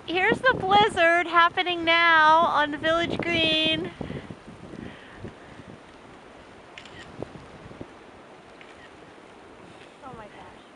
here's the blizzard happening now on the village green. Oh my gosh.